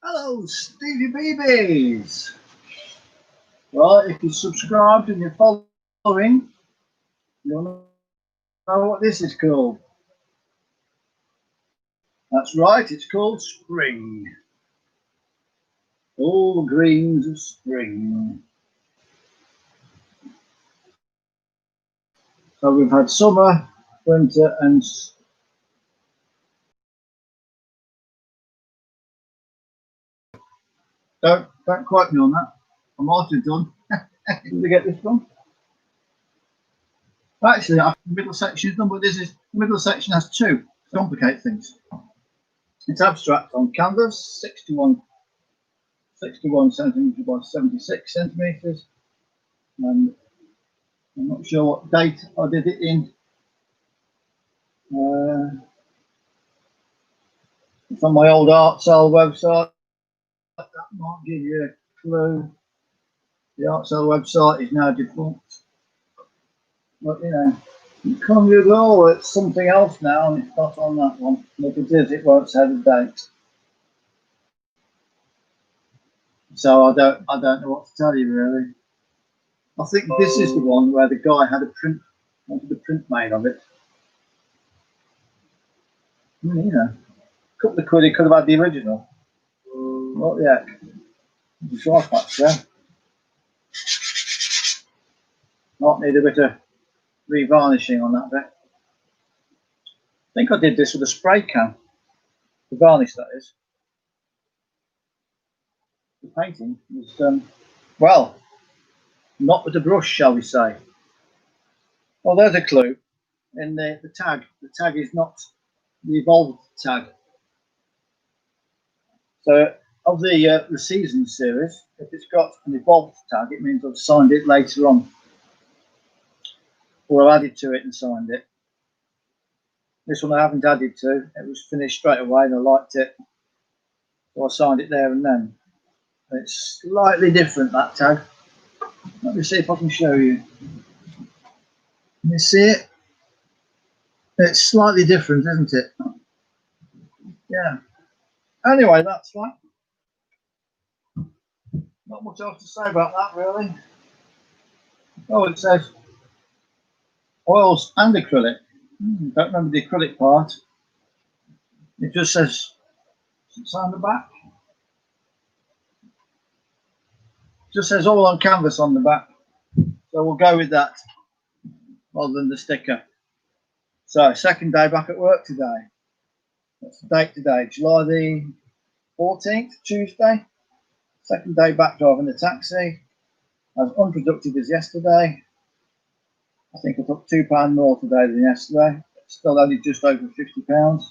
Hello, Stevie Babies. Well, if you're subscribed and you're following, you'll know what this is called. That's right, it's called spring. All the greens of spring. So we've had summer, winter, and don't quote me on that. I might have done. Did we get this one? Actually, the middle section is done, but the middle section has two to complicate things. It's abstract on canvas, 61 centimetres by 76 centimetres, and I'm not sure what date I did it in. It's on my old art sale website. That might give you a clue. The art sale website is now defunct, but you know, you can Google, it's something else now, and it's not on that one. If it is, it won't say the date. So I don't know what to tell you really. I think this is the one where the guy had wanted a print made of it. You know, a couple of quid, he could have had the original. What the heck? Dry patch there. Might need a bit of revarnishing on that bit. I think I did this with a spray can. The varnish, that is. The painting was, well, not with a brush, shall we say. Well, there's a clue in the tag. The tag is not the evolved tag. So, of the season series, if it's got an evolved tag, it means I've signed it later on. Or I've added to it and signed it. This one I haven't added to. It was finished straight away and I liked it. So I signed it there and then. It's slightly different, that tag. Let me see if I can show you. Can you see it? It's slightly different, isn't it? Yeah. Anyway, that's that. Not much else to say about that, really. Oh, it says oils and acrylic. Don't remember the acrylic part. It just says it's on the back. It just says all on canvas on the back. So we'll go with that rather than the sticker. So, second day back at work today. What's the date today? July the 14th, Tuesday. Second day back driving the taxi. As unproductive as yesterday. I think I took £2 more today than yesterday. Still only just over £50,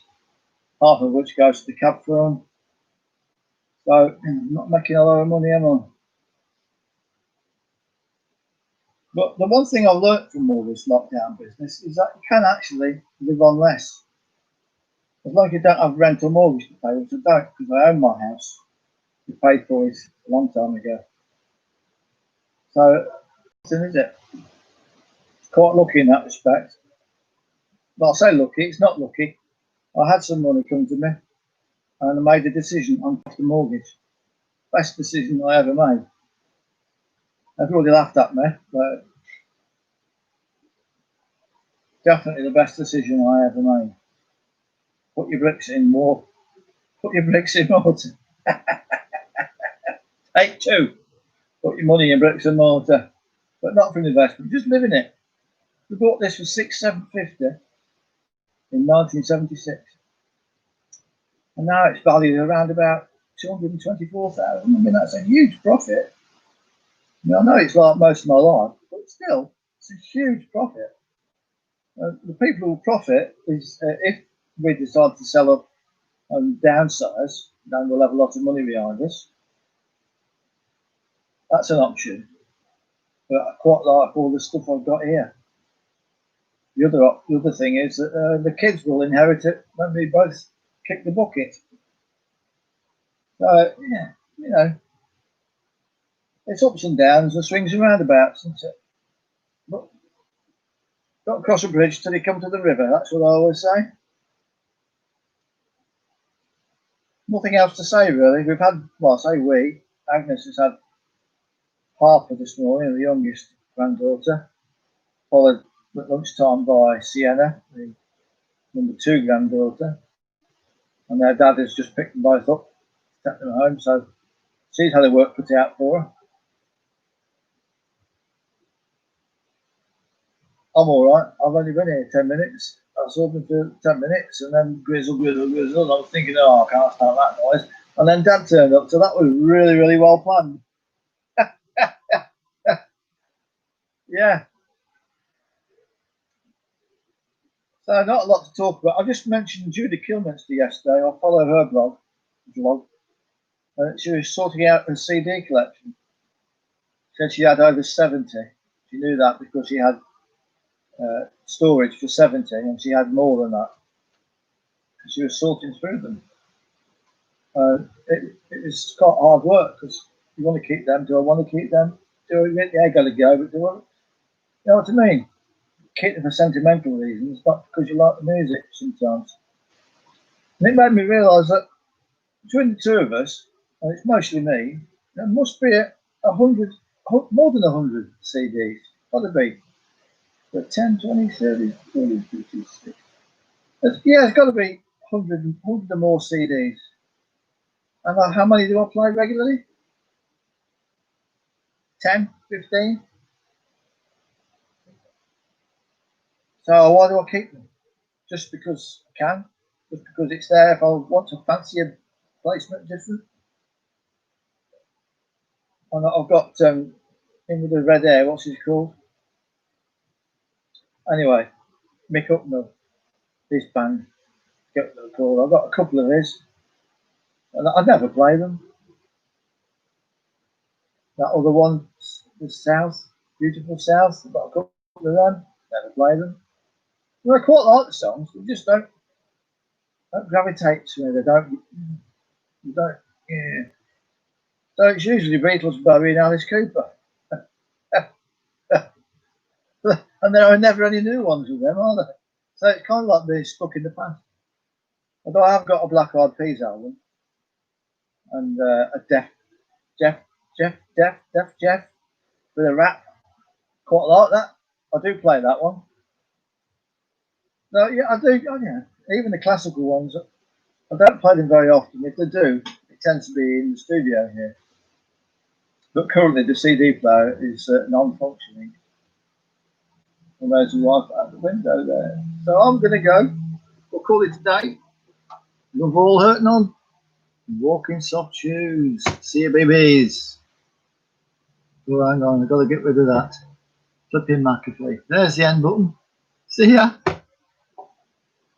half of which goes to the cab firm. So, I'm not making a lot of money, am I? But the one thing I've learnt from all this lockdown business is that you can actually live on less. As long as you don't have rent or mortgage to pay, which I don't because I own my house. We paid for it a long time ago. So, is it? It's quite lucky in that respect. Well, I say lucky, it's not lucky. I had some money come to me and I made a decision on the mortgage. Best decision I ever made. Everybody laughed at me, but definitely the best decision I ever made. Put your bricks in more. Put your bricks in mortar. Take two. Put your money in bricks and mortar, but not for an investment. Just live in it. We bought this for $6,750 in 1976, and now it's valued around about 224,000. I mean, that's a huge profit. I mean, I know it's like most of my life, but still, it's a huge profit. The people who will profit is if we decide to sell up and downsize, then we'll have a lot of money behind us. That's an option. But I quite like all the stuff I've got here. The other thing is that the kids will inherit it when we both kick the bucket. So, yeah, you know, it's ups and downs and swings and roundabouts, isn't it? But don't cross a bridge till you come to the river. That's what I always say. nothing else to say really. We've had, well, I say we. Agnes has had Harper this morning, the youngest granddaughter, followed at lunchtime by Sienna, the number 2 granddaughter, and their dad has just picked them both up, taken them home. So she's had her work put out for her. I'm all right. I've only been here 10 minutes. I was hoping for 10 minutes, and then grizzle. And I was thinking, oh, I can't stand that noise. And then Dad turned up, so that was really, really well planned. Yeah. So not a lot to talk about. I just mentioned Judy Kilminster yesterday. I follow her blog. She was sorting out her CD collection. Said she had over 70. She knew that because she had storage for 70, and she had more than that. She was sorting through them. It was quite hard work because you want to keep them. Do I want to keep them? Do I? Yeah, got to go. But do I? You know what I mean? Keep them for sentimental reasons, not because you like the music sometimes. And it made me realise that between the two of us, and it's mostly me, there must be 100, more than 100 CDs. Got to be. But 10, 20, 30, 40, 50, 60. Yeah, it's got to be 100 or more CDs. And how many do I play regularly? 10, 15? So why do I keep them? Just because I can? Just because it's there if I want to fancy a placement different? And I've got in with the red hair, what's his called? Anyway, Mick Hucknall, his band, get what they're called. I've got a couple of his, and I'd never play them. That other one, the South, Beautiful South, I've got a couple of them, never play them. Well, I quite like the songs, they just don't gravitate to me. They don't, yeah. So it's usually Beatles, Bowie, and Alice Cooper. And there are never any new ones with them, are there? So it's kind of like being stuck in the past. Although I have got a Black Eyed Peas album and a Def with a rap. Quite like that. I do play that one. No, yeah, I do. Oh, yeah. Even the classical ones, I don't play them very often. If they do, it tends to be in the studio here. But currently, the CD player is non-functioning. And there's a wife out the window there. So I'm going to go. We'll call it a day. Love all hurting on. Walking soft shoes. See you, babies. Oh, hang on. I've got to get rid of that. Flipping McAfee. There's the end button. See ya.